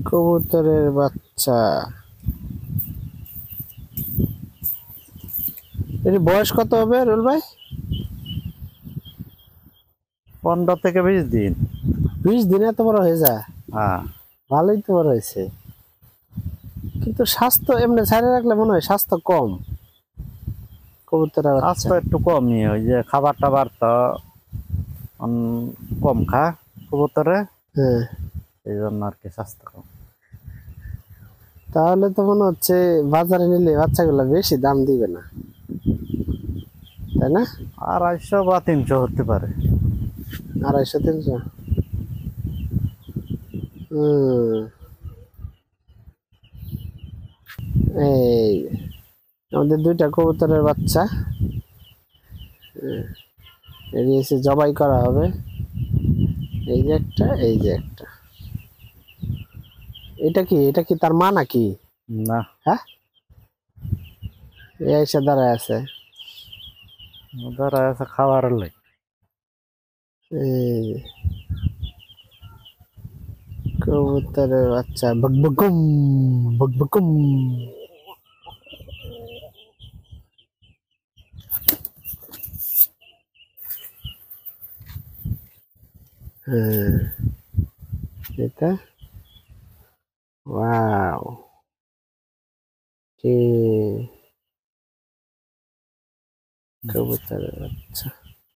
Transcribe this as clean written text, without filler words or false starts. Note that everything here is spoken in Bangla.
কবুতরের বাচ্চা। এর বয়স কত হবে রুল ভাই? 15 থেকে 20 দিন। 20 দিনে এত বড় হয়ে যায়? হ্যাঁ, ভালোই তো বড় হয়েছে, কিন্তু স্বাস্থ্য এমনি ছাড়ে রাখলে মনে হয় স্বাস্থ্য কম কবুতরের বাচ্চা। স্বাস্থ্য একটু কমই, ওই যে খাবার টাবার তো কম খা কবুতরে, হ্যাঁ, এই জন্য আর কি স্বাস্থ্য কম। তাহলে তো মনে হচ্ছে বাজারে নিলে বাচ্চাগুলো বেশি দাম দিবে না, তাই না? 250 বা 300 হতে পারে। 250-300। হম, এই আমাদের 2টা কবুতরের বাচ্চা এসে জবাই করা হবে। এই যে একটা, এই যে একটা। এটা কি তার মা নাকি? না, হ্যাঁ, এসে দাঁড়ায় আছে। ওদের আছে খাবার লাই। এই কবুতরের বাচ্চা বকবকুম বকবকুম। হ্যাঁ, এটা ওয়াও, কি কবুতরের বাচ্চা।